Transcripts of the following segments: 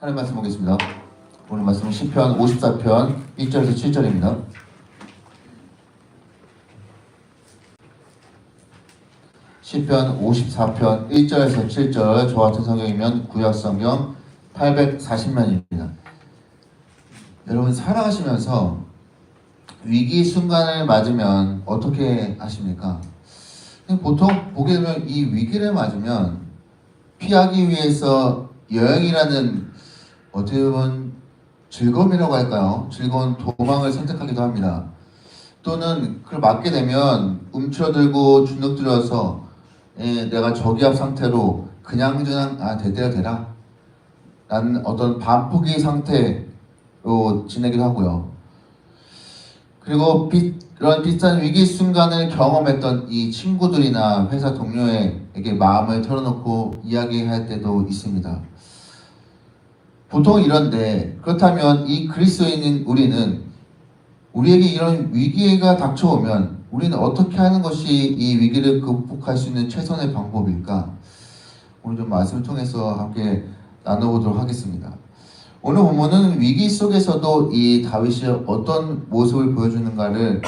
하나님 말씀 보겠습니다. 오늘 말씀은 시편 54편 1절에서 7절입니다. 시편 54편 1절에서 7절, 저 같은 성경이면 구약성경 840면입니다. 여러분, 살아가시면서 위기 순간을 맞으면 어떻게 하십니까? 보통 보게 되면 이 위기를 맞으면 피하기 위해서 여행이라는 어떻게 보면 즐거움이라고 할까요? 즐거운 도망을 선택하기도 합니다. 또는 그걸 맞게 되면 움츠러들고 주눅들어서 내가 저기압 상태로 그냥 대대로 되라 라는 어떤 반포기 상태로 지내기도 하고요. 그리고 그런 비슷한 위기 순간을 경험했던 이 친구들이나 회사 동료에게 마음을 털어놓고 이야기할 때도 있습니다. 보통 이런데, 그렇다면 이 그리스도인인 우리에게 이런 위기가 닥쳐오면 우리는 어떻게 하는 것이 이 위기를 극복할 수 있는 최선의 방법일까? 오늘 좀 말씀을 통해서 함께 나눠보도록 하겠습니다. 오늘 본문은 위기 속에서도 이 다윗이 어떤 모습을 보여주는가를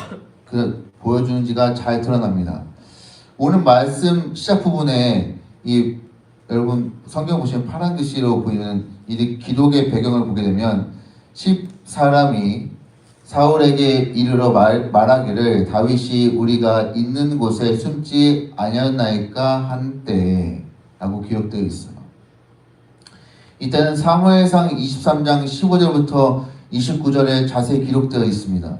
보여주는지가 잘 드러납니다. 오늘 말씀 시작 부분에 여러분 성경 보시면 파란 글씨로 보이는 이 기록의 배경을 보게 되면 10사람이 사울에게 이르러 말하기를 다윗이 우리가 있는 곳에 숨지 아니었나이까 한때 라고 기록되어 있어요. 이때는 사무엘상 23장 15절부터 29절에 자세히 기록되어 있습니다.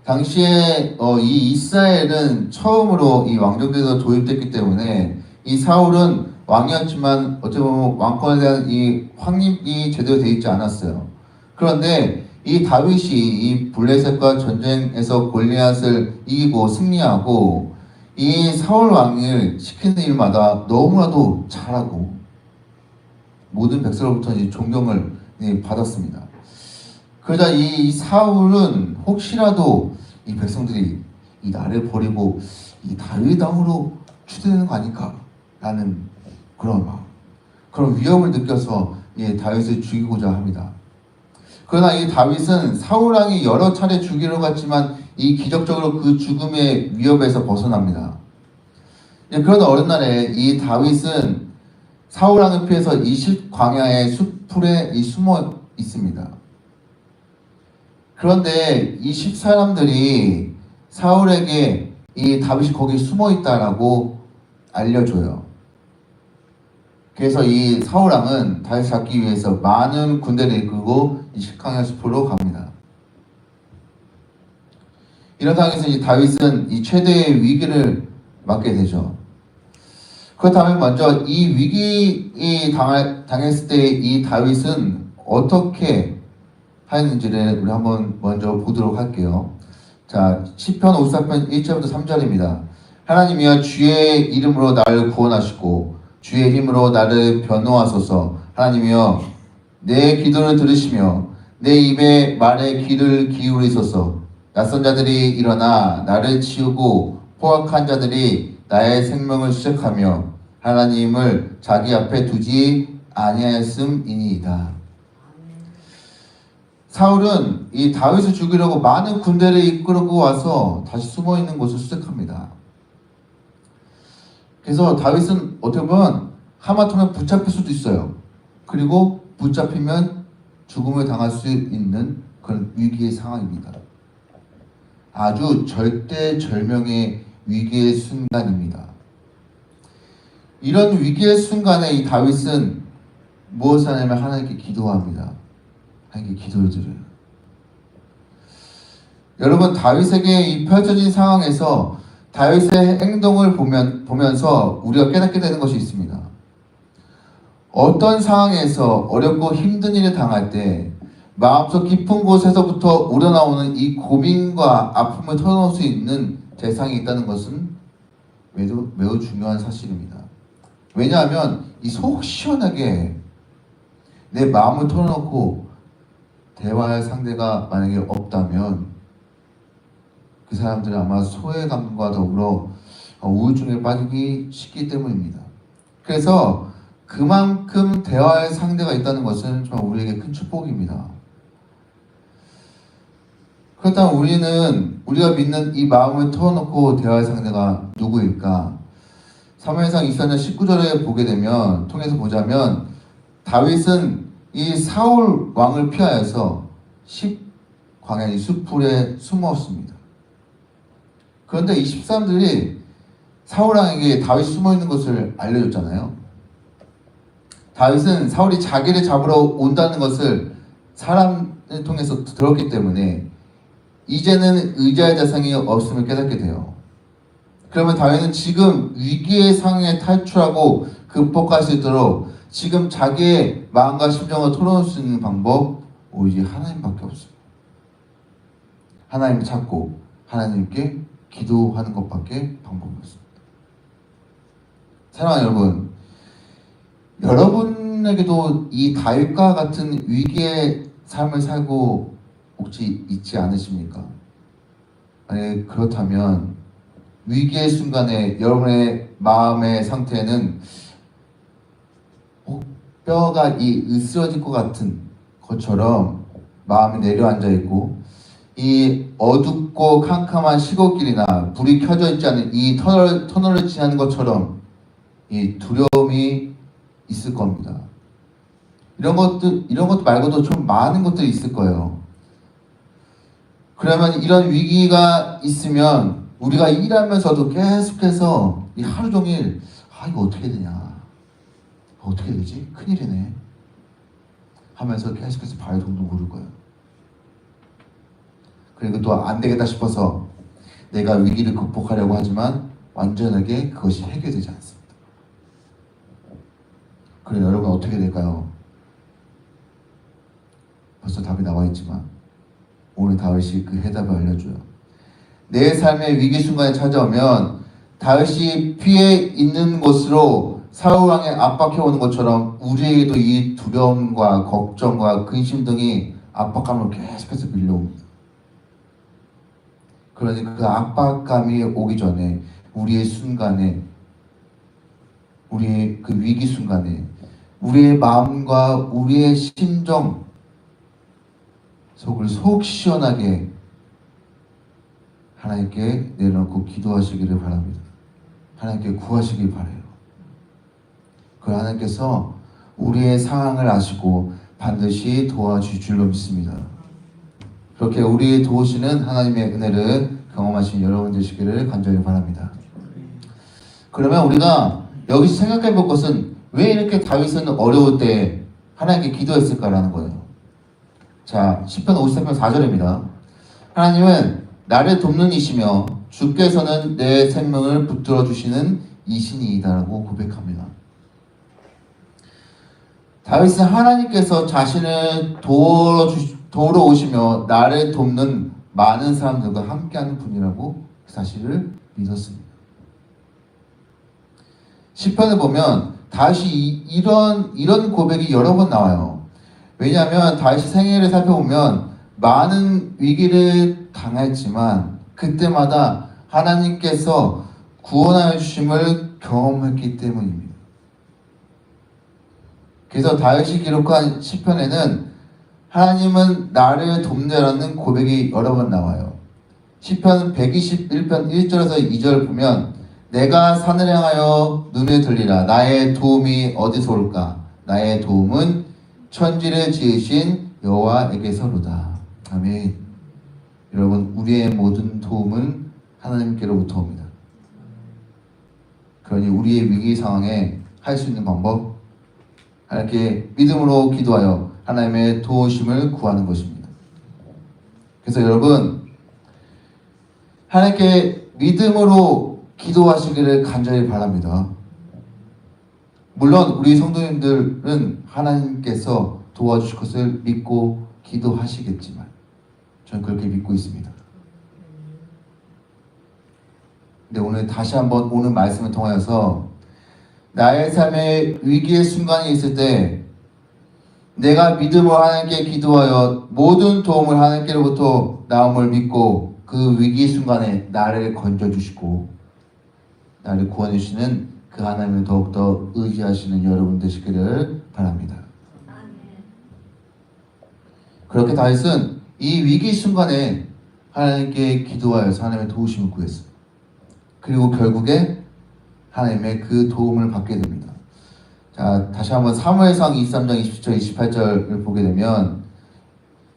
당시에 이 이스라엘은 처음으로 이 왕정제도가 도입됐기 때문에 이 사울은 왕이었지만 어떻게 보면 왕권에 대한 이 확립이 제대로 되어 있지 않았어요. 그런데 이 다윗이 이 블레셋과 전쟁에서 골리앗을 이기고 승리하고 이 사울 왕을 시키는 일마다 너무나도 잘하고 모든 백성으로부터 존경을 받았습니다. 그러자 이 사울은 혹시라도 이 백성들이 이 나를 버리고 이 다윗 왕으로 추대되는 거 아닐까라는 그런 위험을 느껴서 다윗을 죽이고자 합니다. 그러나 이 다윗은 사울 왕이 여러 차례 죽이러 갔지만 이 기적적으로 그 죽음의 위협에서 벗어납니다. 그런 어느 날에 이 다윗은 사울 왕을 피해서 이 광야의 숲풀에 숨어 있습니다. 그런데 이 10사람들이 사울에게 이 다윗이 거기 숨어 있다라고 알려줘요. 그래서 이 사울 왕은 다윗을 잡기 위해서 많은 군대를 이끌고 이 광야 숲으로 갑니다. 이런 상황에서 이 다윗은 이 최대의 위기를 맞게 되죠. 그렇다면 먼저 이 위기 당했을 때 이 다윗은 어떻게 하였는지를 우리 한번 먼저 보도록 할게요. 자, 시편 54편 1절부터 3절입니다. 하나님이여, 주의 이름으로 나를 구원하시고 주의 힘으로 나를 변호하소서. 하나님이여, 내 기도를 들으시며 내 입의 말에 귀를 기울이소서. 낯선 자들이 일어나 나를 치우고 포악한 자들이 나의 생명을 수색하며 하나님을 자기 앞에 두지 아니하였음이니이다. 사울은 이 다윗을 죽이려고 많은 군대를 이끌고 와서 다시 숨어있는 곳을 수색합니다. 그래서 다윗은 어떻게 보면 하마터면 붙잡힐 수도 있어요. 그리고 붙잡히면 죽음을 당할 수 있는 그런 위기의 상황입니다. 아주 절대절명의 위기의 순간입니다. 이런 위기의 순간에 이 다윗은 무엇을 하냐면 하나님께 기도합니다. 하나님께 기도를 드려요. 여러분, 다윗에게 이 펼쳐진 상황에서 다윗의 행동을 보면서 우리가 깨닫게 되는 것이 있습니다. 어떤 상황에서 어렵고 힘든 일을 당할 때 마음속 깊은 곳에서부터 우러나오는 이 고민과 아픔을 털어놓을 수 있는 대상이 있다는 것은 매우 중요한 사실입니다. 왜냐하면 이 속 시원하게 내 마음을 털어놓고 대화할 상대가 만약에 없다면 그 사람들은 아마 소외감과 더불어 우울증에 빠지기 쉽기 때문입니다. 그래서 그만큼 대화할 상대가 있다는 것은 정말 우리에게 큰 축복입니다. 그렇다면 우리가 믿는 이 마음을 털어놓고 대화할 상대가 누구일까? 사무엘상 24장 19절에 보게 되면, 통해서 보자면, 다윗은 이 사울 왕을 피하여서 광야 이 숲풀에 숨었습니다. 그런데 이 집사람들이 사울 왕에게 다윗이 숨어 있는 것을 알려줬잖아요. 다윗은 사울이 자기를 잡으러 온다는 것을 사람을 통해서 들었기 때문에 이제는 의지할 대상이 없음을 깨닫게 돼요. 그러면 다윗은 지금 위기의 상황에 탈출하고 극복할 수 있도록 지금 자기의 마음과 심정을 털어놓을 수 있는 방법 오직 하나님밖에 없어요. 하나님을 찾고 하나님께 기도하는 것밖에 방법이 없습니다. 사랑하는 여러분, 여러분에게도 이 다윗과 같은 위기의 삶을 살고 혹시 있지 않으십니까? 만약 그렇다면 위기의 순간에 여러분의 마음의 상태는 뼈가 으스러질 것 같은 것처럼 마음이 내려앉아 있고, 이 어둡고 캄캄한 시골길이나 불이 켜져 있지 않은 이 터널을 지나는 것처럼 이 두려움이 있을 겁니다. 이런 것도 말고도 좀 많은 것들이 있을 거예요. 그러면 이런 위기가 있으면 우리가 일하면서도 계속해서 이 하루 종일 이거 어떻게 되냐, 어떻게 되지? 큰일이네 하면서 계속해서 발을 동동 구를 거예요. 그리고 또 안 되겠다 싶어서 내가 위기를 극복하려고 하지만 완전하게 그것이 해결되지 않습니다. 그래, 여러분 어떻게 될까요? 벌써 답이 나와 있지만 오늘 다윗이 그 해답을 알려줘요. 내 삶의 위기 순간에 찾아오면 다윗이 피해 있는 곳으로 사울 왕에 압박해오는 것처럼 우리에게도 이 두려움과 걱정과 근심 등이 압박감으로 계속해서 밀려옵니다. 그러니 그 압박감이 오기 전에 우리의 순간에, 우리의 그 위기 순간에 우리의 마음과 우리의 심정 속을 속 시원하게 하나님께 내려놓고 기도하시기를 바랍니다. 하나님께 구하시길 바라요. 그 하나님께서 우리의 상황을 아시고 반드시 도와주실 줄로 믿습니다. 그렇게 우리의 도우시는 하나님의 은혜를 경험하신 여러분 되시기를 간절히 바랍니다. 그러면 우리가 여기서 생각해 볼 것은 왜 이렇게 다윗은 어려울 때 하나님께 기도했을까라는 거예요. 자, 시편 53편 4절입니다. 하나님은 나를 돕는 이시며 주께서는 내 생명을 붙들어 주시는 이신이다라고 고백합니다. 다윗은 하나님께서 자신을 도우러 오시며 나를 돕는 많은 사람들과 함께하는 분이라고 그 사실을 믿었습니다. 시편을 보면 다윗이 이런 고백이 여러 번 나와요. 왜냐하면 다윗의 생애를 살펴보면 많은 위기를 당했지만 그때마다 하나님께서 구원하여 주심을 경험했기 때문입니다. 그래서 다윗이 기록한 시편에는 하나님은 나를 돕느라는 고백이 여러 번 나와요. 시편 121편 1절에서 2절 보면 내가 산을 향하여 눈을 들리라. 나의 도움이 어디서 올까? 나의 도움은 천지를 지으신 여호와에게서로다. 아멘. 여러분, 우리의 모든 도움은 하나님께로부터 옵니다. 그러니 우리의 위기 상황에 할 수 있는 방법, 하나님께 믿음으로 기도하여 하나님의 도우심을 구하는 것입니다. 그래서 여러분, 하나님께 믿음으로 기도하시기를 간절히 바랍니다. 물론 우리 성도님들은 하나님께서 도와주실 것을 믿고 기도하시겠지만 저는 그렇게 믿고 있습니다. 근데 오늘 다시 한번 오늘 말씀을 통하여서 나의 삶의 위기의 순간이 있을 때 내가 믿음으로 하나님께 기도하여 모든 도움을 하나님께로부터 나옴을 믿고 그 위기 순간에 나를 건져주시고 나를 구원해 주시는 그 하나님을 더욱더 의지하시는 여러분 되시기를 바랍니다. 그렇게 다윗은 이 위기 순간에 하나님께 기도하여서 하나님의 도우심을 구했어요. 그리고 결국에 하나님의 그 도움을 받게 됩니다. 자, 다시 한번 사무엘상 23장 27절 28절을 보게 되면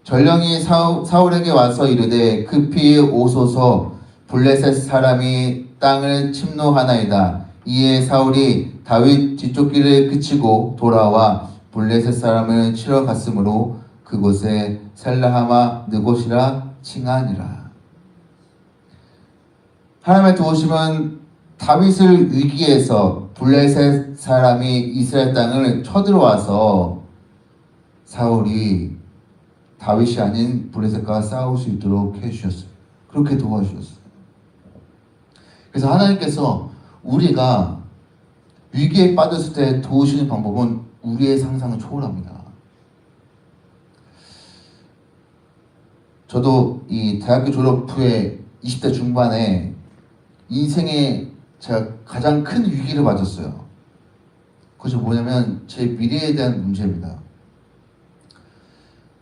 전령이 사울에게 와서 이르되 급히 오소서 블레셋 사람이 땅을 침노하나이다. 이에 사울이 다윗 뒤쫓기를 그치고 돌아와 블레셋 사람을 치러 갔으므로 그곳에 셀라하마 느곳이라 칭하니라. 하나님의 도우심은 다윗을 위기에서 블레셋 사람이 이스라엘 땅을 쳐들어와서 사울이 다윗이 아닌 블레셋과 싸울 수 있도록 해주셨어요. 그렇게 도와주셨어요. 그래서 하나님께서 우리가 위기에 빠졌을 때 도우시는 방법은 우리의 상상을 초월합니다. 저도 이 대학교 졸업 후에 20대 중반에 인생에 제가 가장 큰 위기를 맞았어요. 그것이 뭐냐면 제 미래에 대한 문제입니다.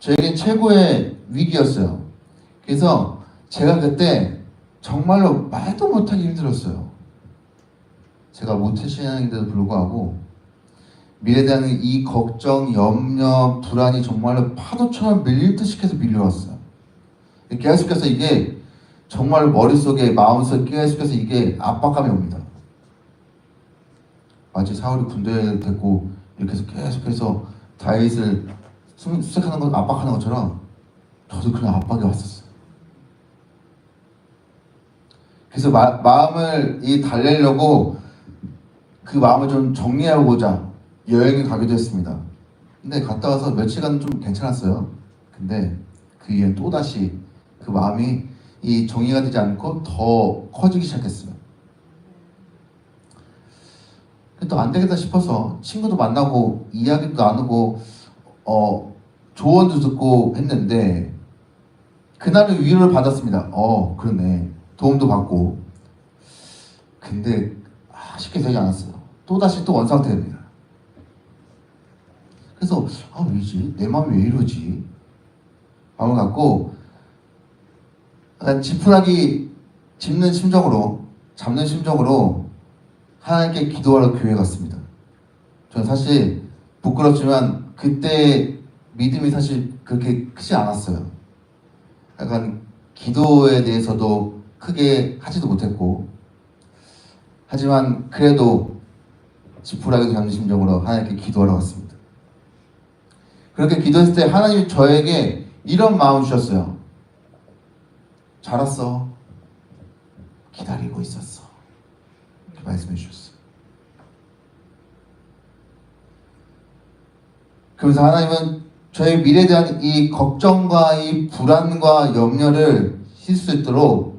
저에겐 최고의 위기였어요. 그래서 제가 그때 정말로 말도 못하기 힘들었어요. 제가 모태신앙인데도 불구하고 미래에 대한 이 걱정, 염려, 불안이 정말로 파도처럼 밀릴 듯이 계속 밀려왔어요. 계속해서 이게 정말 머릿속에, 마음속에 계속해서 이게 압박감이 옵니다. 마치 사울이 군대에 데리고 이렇게 해서 계속해서 다윗을 수색하는 것, 압박하는 것처럼 저도 그런 압박이 왔었어요. 그래서 마음을 달래려고 그 마음을 좀 정리하고자 여행을 가기도 했습니다. 근데 갔다 와서 며칠간 좀 괜찮았어요. 근데 그 이후엔 또다시 그 마음이 정리가 되지 않고 더 커지기 시작했어요. 또 안 되겠다 싶어서 친구도 만나고 이야기도 나누고 조언도 듣고 했는데 그날은 위로를 받았습니다. 그러네. 도움도 받고. 근데 쉽게 되지 않았어요. 또다시 또 원상태 됩니다. 그래서 왜지? 내 마음이 왜 이러지? 마음을 갖고 약간 지푸라기 잡는 심정으로 하나님께 기도하러 교회 갔습니다. 저는 사실 부끄럽지만 그때 믿음이 사실 그렇게 크지 않았어요. 약간 기도에 대해서도 크게 하지도 못했고, 하지만 그래도 지푸라기 잡는 심정으로 하나님께 기도하러 갔습니다. 그렇게 기도했을 때 하나님이 저에게 이런 마음을 주셨어요. 잘 왔어. 기다리고 있었어. 이렇게 말씀해 주셨어요. 그러면서 하나님은 저의 미래에 대한 이 걱정과 이 불안과 염려를 쉴 수 있도록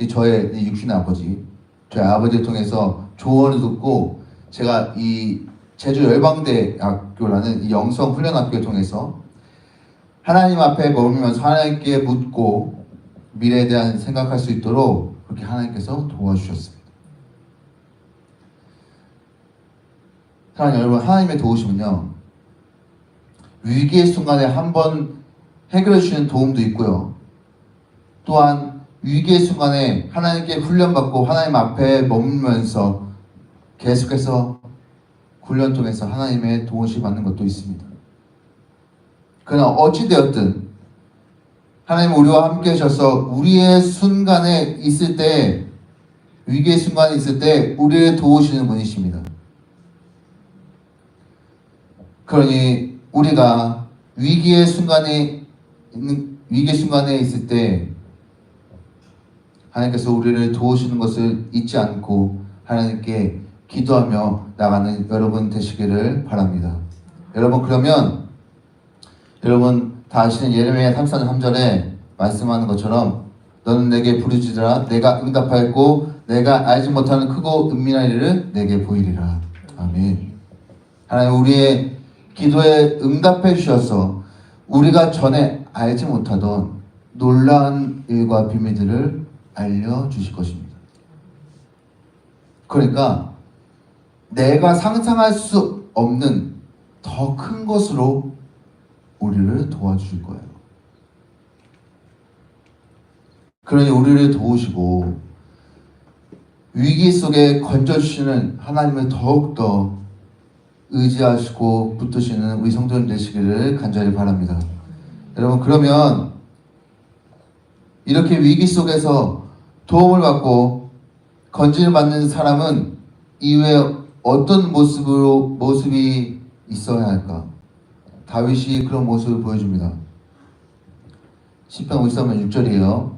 저의 육신의 아버지, 저희 아버지를 통해서 조언을 듣고 제가 이 제주 열방대학교라는 이 영성훈련학교를 통해서 하나님 앞에 머물면서 하나님께 묻고 미래에 대한 생각할 수 있도록 그렇게 하나님께서 도와주셨습니다. 사랑하는 여러분, 하나님의 도우심은요, 위기의 순간에 한번 해결해 주시는 도움도 있고요. 또한 위기의 순간에 하나님께 훈련받고 하나님 앞에 머물면서 계속해서 훈련 통해서 하나님의 도우심 받는 것도 있습니다. 그러나 어찌되었든 하나님 우리와 함께 하셔서 우리의 순간에 있을 때, 위기의 순간에 있을 때 우리를 도우시는 분이십니다. 그러니 우리가 위기의 순간에 있을 때 하나님께서 우리를 도우시는 것을 잊지 않고 하나님께 기도하며 나가는 여러분 되시기를 바랍니다. 여러분, 그러면 여러분 다 아시는 예레미야 33장 3절에 말씀하는 것처럼 너는 내게 부르짖으라 내가 응답하였고 내가 알지 못하는 크고 은밀한 일을 내게 보이리라. 아멘. 하나님 우리의 기도에 응답해 주셔서 우리가 전에 알지 못하던 놀라운 일과 비밀들을 알려주실 것입니다. 그러니까 내가 상상할 수 없는 더 큰 것으로 우리를 도와주실 거예요. 그러니 우리를 도우시고 위기 속에 건져주시는 하나님을 더욱더 의지하시고 붙드시는 우리 성도님 되시기를 간절히 바랍니다. 여러분, 그러면 이렇게 위기 속에서 도움을 받고 건진을 받는 사람은 이후에 어떤 모습이 있어야 할까? 다윗이 그런 모습을 보여줍니다. 시편 53편 6절이에요.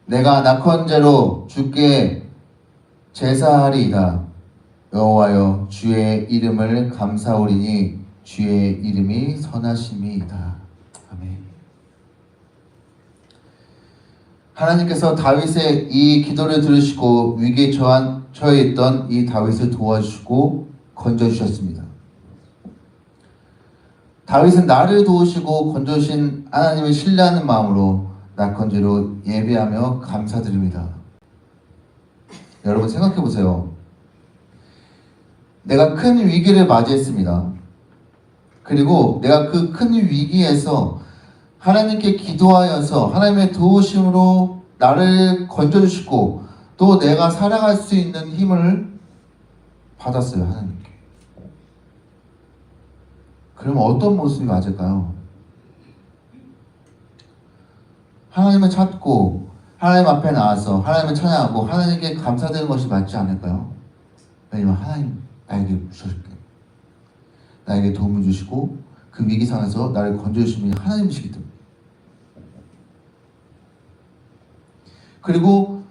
내가 낙헌제로 주께 제사하리이다. 여호와여 주의 이름을 감사하오리니 주의 이름이 선하심이이다. 아멘. 하나님께서 다윗의 이 기도를 들으시고 위기에 처해 있던 이 다윗을 도와주시고 건져주셨습니다. 다윗은 나를 도우시고 건져주신 하나님을 신뢰하는 마음으로 낙헌제로 예배하며 감사드립니다. 여러분 생각해 보세요. 내가 큰 위기를 맞이했습니다. 그리고 내가 그 큰 위기에서 하나님께 기도하여서 하나님의 도우심으로 나를 건져주시고 또 내가 살아갈 수 있는 힘을 받았어요, 하나님께. 그러면 어떤 모습이 맞을까요? 하나님을 찾고 하나님 앞에 나와서 하나님을 찬양하고 하나님께 감사드리는 것이 맞지 않을까요? 왜냐면 하나님 나에게 주셨기, 나에게 도움을 주시고 그 위기 상황에서 나를 건져주시는 하나님이시기 때문에. 그리고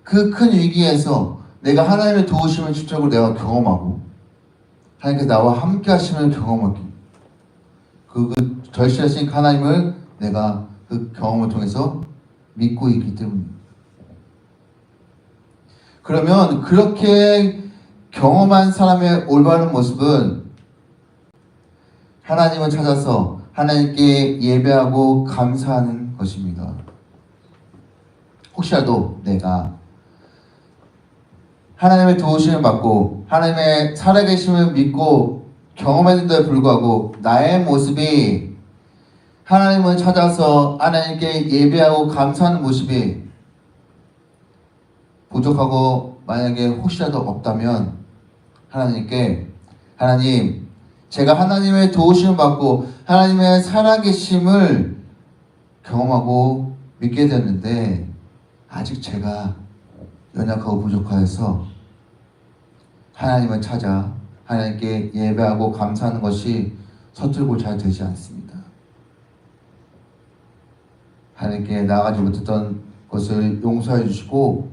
그 큰 위기에서 내가 하나님의 도우심을 직접으로 내가 경험하고 하나님께서 나와 함께 하심을 경험하기, 그 절실하신 하나님을 내가 그 경험을 통해서 믿고 있기 때문입니다. 그러면 그렇게 경험한 사람의 올바른 모습은 하나님을 찾아서 하나님께 예배하고 감사하는 것입니다. 혹시라도 내가 하나님의 도우심을 받고 하나님의 살아계심을 믿고 경험했는데도 불구하고 나의 모습이 하나님을 찾아서 하나님께 예배하고 감사하는 모습이 부족하고 만약에 혹시라도 없다면 하나님께, 하나님, 제가 하나님의 도우심을 받고 하나님의 살아계심을 경험하고 믿게 되었는데 아직 제가 연약하고 부족하여서 하나님을 찾아 하나님께 예배하고 감사하는 것이 서툴고 잘 되지 않습니다. 하나님께 나아가지 못했던 것을 용서해 주시고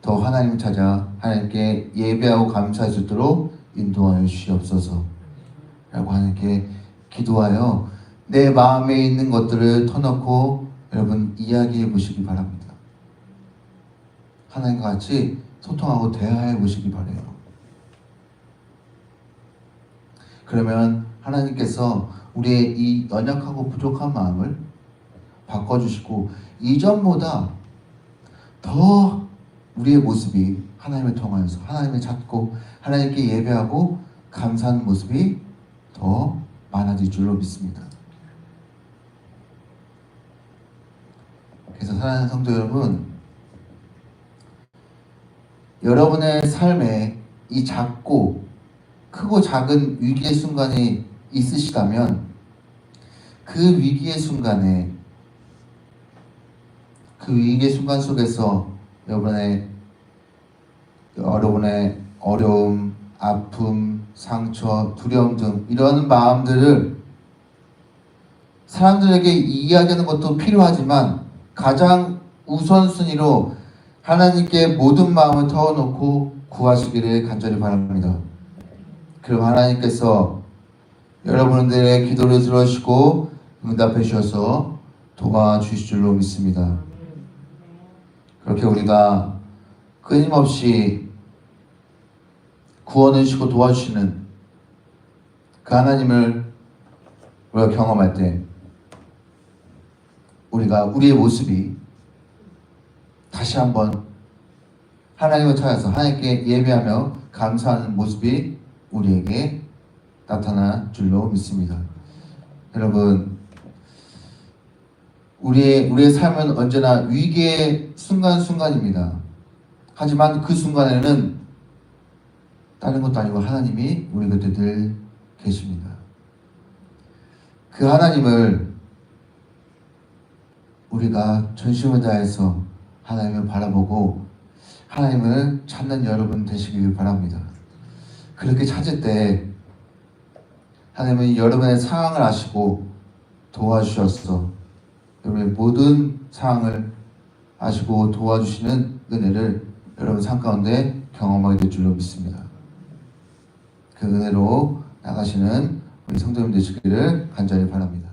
더 하나님을 찾아 하나님께 예배하고 감사할 수 있도록 인도하여 주시옵소서 라고 하나님께 기도하여 내 마음에 있는 것들을 터놓고 여러분 이야기해 보시기 바랍니다. 하나님과 같이 소통하고 대화해 보시기 바라요. 그러면 하나님께서 우리의 이 연약하고 부족한 마음을 바꿔주시고 이전보다 더 우리의 모습이 하나님을 통하여서 하나님을 찾고 하나님께 예배하고 감사하는 모습이 더 많아질 줄로 믿습니다. 그래서 사랑하는 성도 여러분, 여러분의 삶에 이 작고 크고 작은 위기의 순간이 있으시다면 그 위기의 순간에 그 위기의 순간 속에서 여러분의 어려움, 아픔, 상처, 두려움 등 이런 마음들을 사람들에게 이야기하는 것도 필요하지만 가장 우선순위로 하나님께 모든 마음을 터놓고 구하시기를 간절히 바랍니다. 그럼 하나님께서 여러분들의 기도를 들어주시고 응답해 주셔서 도와주실 줄로 믿습니다. 그렇게 우리가 끊임없이 구원을 주시고 도와주시는 그 하나님을 우리가 경험할 때 우리가 우리의 모습이 다시 한번 하나님을 찾아서 하나님께 예배하며 감사하는 모습이 우리에게 나타날 줄로 믿습니다. 여러분, 우리의 삶은 언제나 위기의 순간순간입니다. 하지만 그 순간에는 다른 것도 아니고 하나님이 우리 곁에 늘 계십니다. 그 하나님을 우리가 전심을 다해서 하나님을 바라보고 하나님을 찾는 여러분 되시길 바랍니다. 그렇게 찾을 때 하나님은 여러분의 상황을 아시고 도와주셔서 여러분의 모든 상황을 아시고 도와주시는 은혜를 여러분 삶 가운데 경험하게 될 줄로 믿습니다. 그 은혜로 나가시는 우리 성도님 되시기를 간절히 바랍니다.